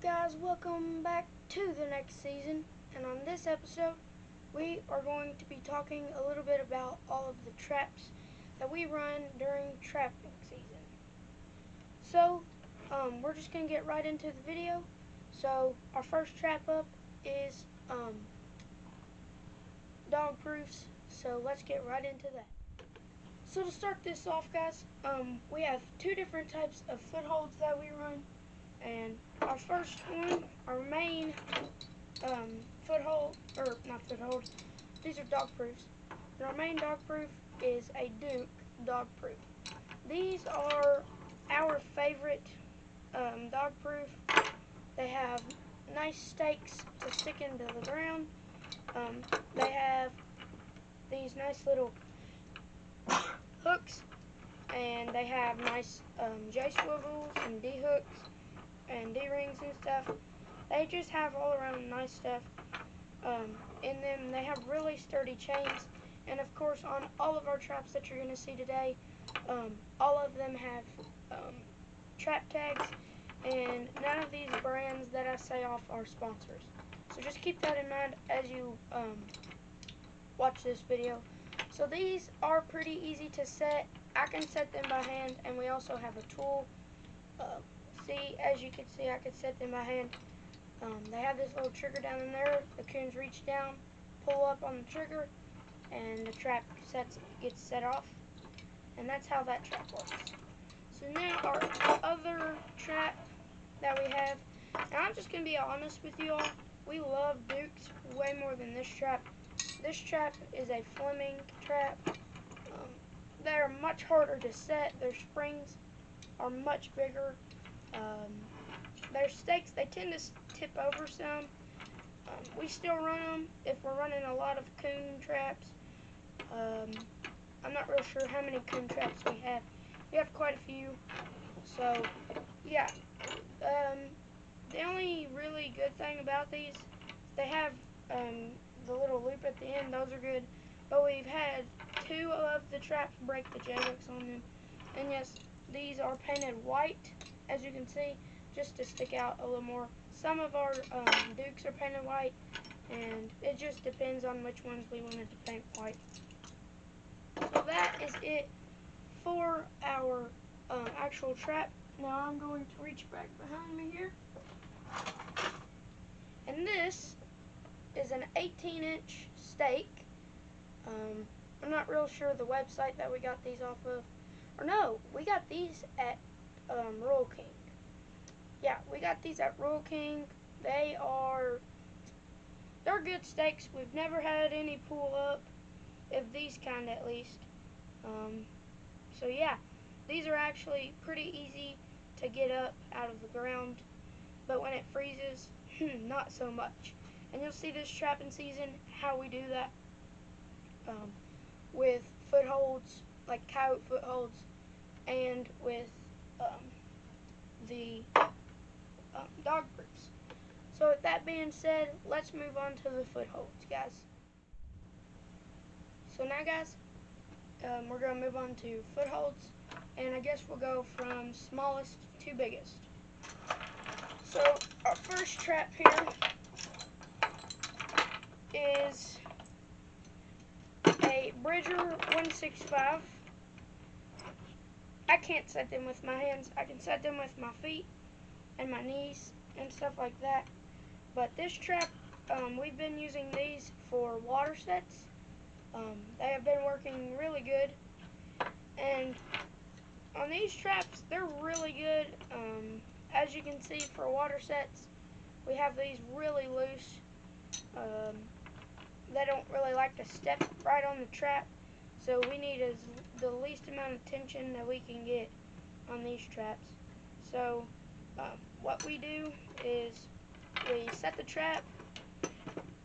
Guys, welcome back to the next season, and on this episode we are going to be talking a little bit about all of the traps that we run during trapping season. So we're just going to get right into the video. So our first trap up is dog proofs, so let's get right into that. So to start this off, guys, we have two different types of footholds that we run. And our first one, our main foothold, or not footholds, these are dog proofs. And our main dog proof is a Duke dog proof. These are our favorite dog proof. They have nice stakes to stick into the ground. They have these nice little hooks, and they have nice J swivels and D hooks and D-rings and stuff. They just have all around nice stuff in them. They have really sturdy chains, and of course on all of our traps that you're going to see today, all of them have trap tags, and none of these brands that I say off are sponsors. So just keep that in mind as you watch this video. So these are pretty easy to set. I can set them by hand, and we also have a tool. As you can see, I can set them by hand. They have this little trigger down in there. The coons reach down, pull up on the trigger, and the trap gets set off. And that's how that trap works. So now our other trap that we have, and I'm just going to be honest with you all, we love Dukes way more than this trap. This trap is a Fleming Trap. They're much harder to set. Their springs are much bigger. Their stakes, they tend to tip over some. We still run them if we're running a lot of coon traps. I'm not real sure how many coon traps we have. We have quite a few. So, yeah. The only really good thing about these, they have the little loop at the end. Those are good. But we've had two of the traps break the J-hooks on them. And yes, these are painted white, as you can see, just to stick out a little more. Some of our Dukes are painted white, and it just depends on which ones we wanted to paint white. So that is it for our actual trap. Now I'm going to reach back behind me here. And this is an 18-inch stake. I'm not real sure the website that we got these off of. Or no, we got these at Rural King. Yeah, we got these at Rural King. They're good stakes. We've never had any pull up, of these kind at least. So yeah, these are actually pretty easy to get up out of the ground, but when it freezes, not so much. And you'll see this trapping season how we do that with footholds, like coyote footholds, and with the dog proofs. So with that being said, let's move on to the footholds, guys. So now, guys, we're going to move on to footholds, and I guess we'll go from smallest to biggest. So our first trap here is a Bridger 165. I can't set them with my hands. I can set them with my feet and my knees and stuff like that. But this trap, we've been using these for water sets. They have been working really good. And on these traps, they're really good. As you can see, for water sets, we have these really loose. They don't really like to step right on the trap. So we need the least amount of tension that we can get on these traps. So what we do is we set the trap,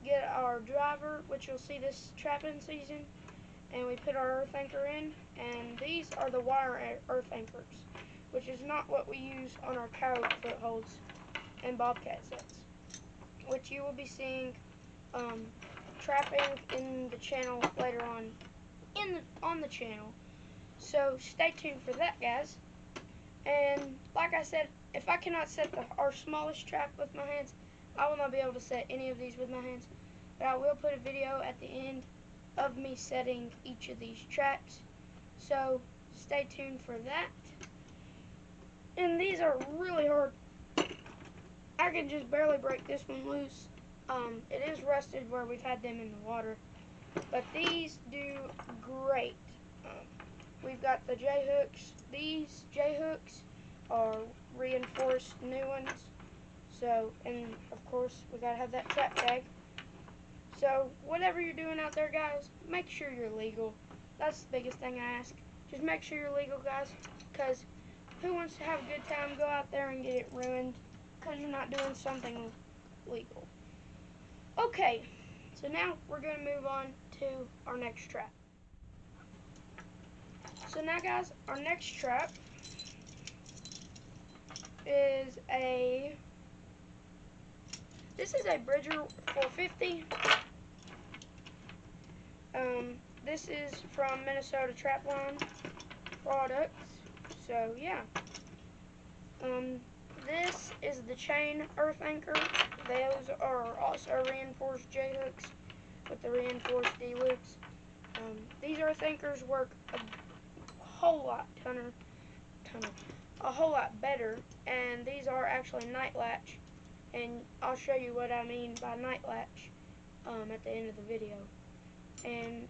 get our driver, which you'll see this trapping season, and we put our earth anchor in, and these are the wire earth anchors, which is not what we use on our coyote footholds and bobcat sets, which you will be seeing trapping in the channel later on on the channel. So stay tuned for that, guys. And like I said, if I cannot set our smallest trap with my hands, I will not be able to set any of these with my hands. But I will put a video at the end of me setting each of these traps. So stay tuned for that. And these are really hard. I can just barely break this one loose. It is rusted where we've had them in the water. But these do great. We've got the J-hooks. These J-hooks are reinforced new ones. So, and of course, we gotta have that trap tag. So, whatever you're doing out there, guys, make sure you're legal. That's the biggest thing I ask. Just make sure you're legal, guys, because who wants to have a good time, go out there and get it ruined because you're not doing something legal. Okay, so now we're going to move on to our next trap. So now, guys, our next trap is this is a Bridger 450. This is from Minnesota Trapline Products. So yeah. This is the chain earth anchor. Those are also reinforced J-hooks with the reinforced D-loops. These earth anchors work a whole lot better, and these are actually night latch, and I'll show you what I mean by night latch at the end of the video. And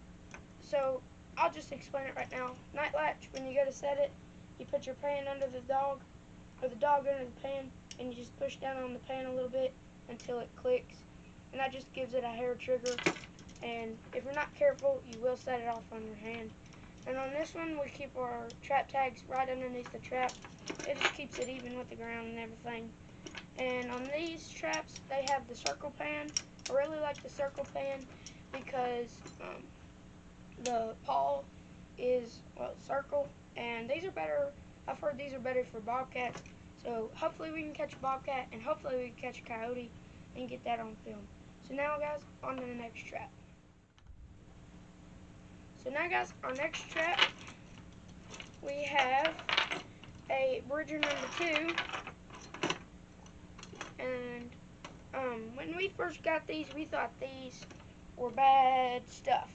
so I'll just explain it right now. Night latch, when you go to set it, you put your pan under the dog, or the dog under the pan, and you just push down on the pan a little bit until it clicks, and that just gives it a hair trigger. And if you're not careful, you will set it off on your hand. And on this one, we keep our trap tags right underneath the trap. It just keeps it even with the ground and everything. And on these traps, they have the circle pan. I really like the circle pan because the pawl is, well, circle, and these are better. I've heard these are better for bobcats. So hopefully we can catch a bobcat, and hopefully we can catch a coyote and get that on film. So now, guys, on to the next trap. So now, guys, our next trap, we have a Bridger number 2. And when we first got these, we thought these were bad stuff.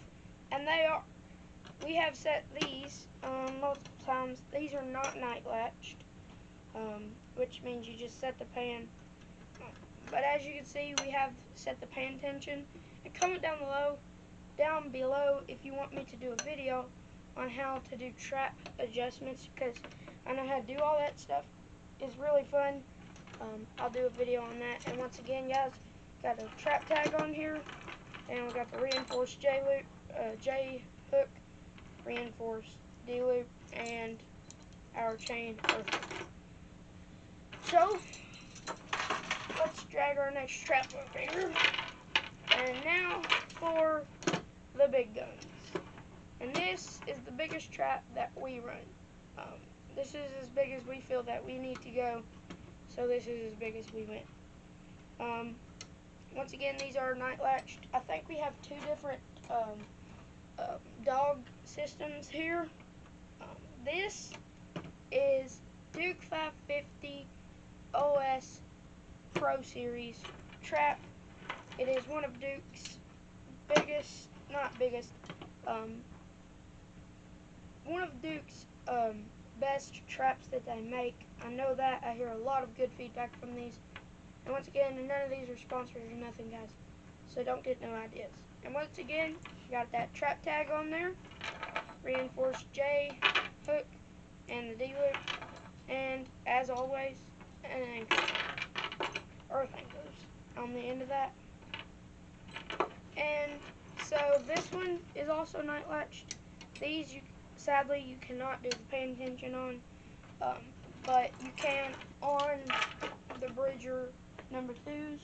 And they are. We have set these multiple times. These are not night latched, which means you just set the pan. But as you can see, we have set the pan tension. And comment down below if you want me to do a video on how to do trap adjustments, because I know how to do all that stuff. It's really fun. I'll do a video on that. And once again, guys, got a trap tag on here, and we got the reinforced J-hook, reinforced D-loop, and our chain earth. So let's drag our next trap over here. And now for the big guns. And this is the biggest trap that we run. This is as big as we feel that we need to go. So this is as big as we went. Once again, these are night latched. I think we have 2 different dog systems here. This is Duke 550 OS Pro Series trap. It is one of Duke's biggest, not biggest, one of Duke's best traps that they make. I know that. I hear a lot of good feedback from these. And once again, none of these are sponsors or nothing, guys. So don't get no ideas. And once again, got that trap tag on there, reinforced J hook, and the D loop, and as always, an anchor, earth anchors on the end of that. And so this one is also night latched. These, sadly, you cannot do the pan tension on, but you can on the Bridger number 2s.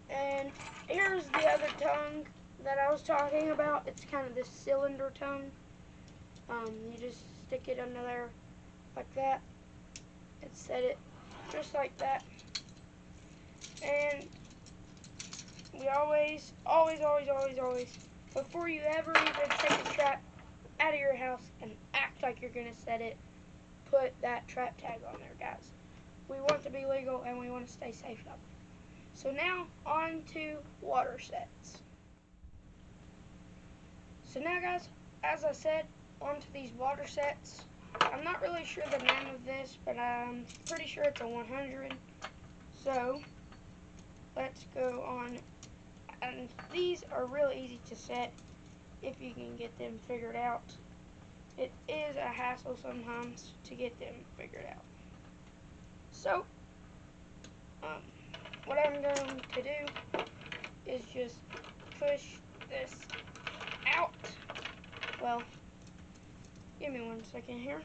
And here's the other tongue that I was talking about. It's kind of this cylinder tongue. You just stick it under there like that and set it just like that. And we always, before you ever even take a trap out of your house and act like you're going to set it, put that trap tag on there, guys. we want to be legal and we want to stay safe out there. So now on to water sets. So now guys, as I said, onto these water sets. I'm not really sure the name of this, but I'm pretty sure it's a 100. So let's go on, and these are really easy to set if you can get them figured out. It is a hassle sometimes to get them figured out. So what I'm going to do is just push this out. Well, give me 1 second here.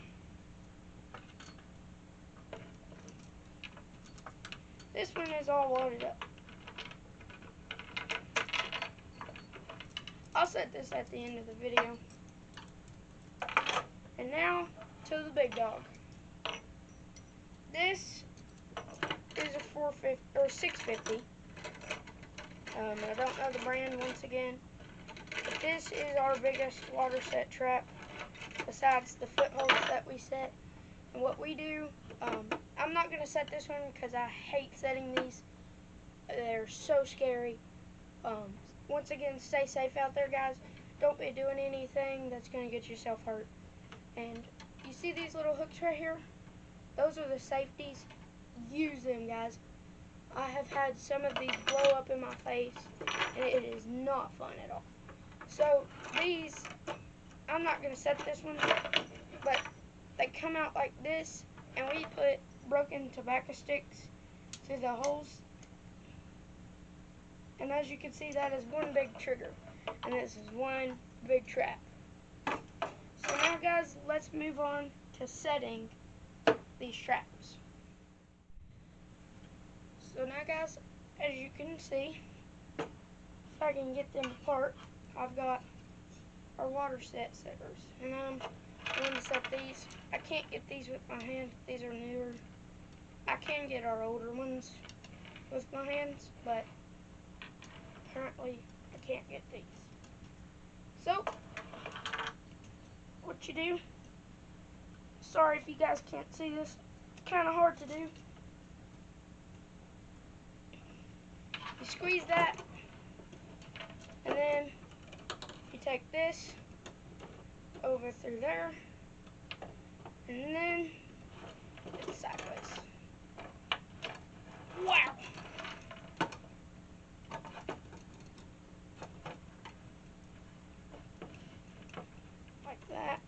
This one is all watered up. I'll set this at the end of the video. And now to the big dog. This is a 450 or 650. I don't know the brand once again. But this is our biggest water set trap besides the Footholds that we set. And what we do, I'm not going to set this one because I hate setting these. They're so scary. Once again, stay safe out there, guys. Don't be doing anything that's going to get yourself hurt. And you see these little hooks right here? Those are the safeties. Use them, guys. I have had some of these blow up in my face, and it is not fun at all. So these, I'm not going to set this one, but they come out like this, and we put broken tobacco sticks through the holes. And as you can see, that is one big trigger, and this is one big trap. So now guys, let's move on to setting these traps. So now guys, as you can see, if I can get them apart, I've got our water set setters, and I'm going to set these. I can't get these with my hand, these are newer. I can get our older ones with my hands, but apparently I can't get these. So what you do, sorry if you guys can't see this, it's kind of hard to do. You squeeze that, and then you take this over through there, and then it's sideways. Wow! Like that.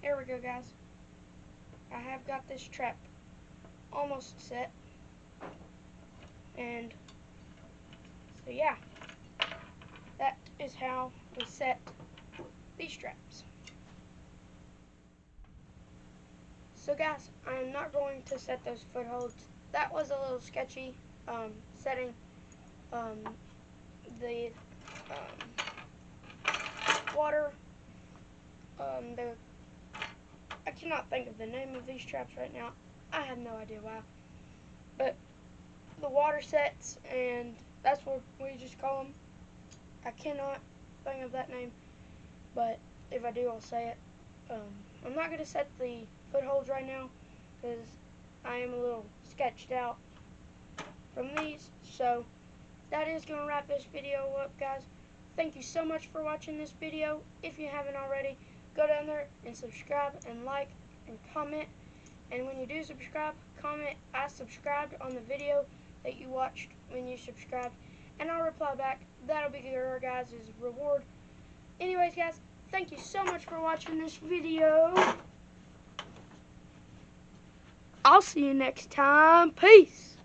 There we go, guys. I have got this trap almost set. And so yeah, that is how we set these traps. So guys, I am not going to set those footholds. That was a little sketchy, setting the water, I cannot think of the name of these traps right now. I have no idea why. But the water sets, and that's what we just call them. I cannot think of that name, but if I do, I'll say it. I'm not going to set the footholds right now because I am a little sketched out from these. So that is going to wrap this video up, guys. Thank you so much for watching this video. If you haven't already, go down there and subscribe and like and comment. And when you do subscribe, comment I subscribed on the video that you watched when you subscribed, and I'll reply back. That'll be your guys' reward. Anyways, guys, thank you so much for watching this video. I'll see you next time. Peace.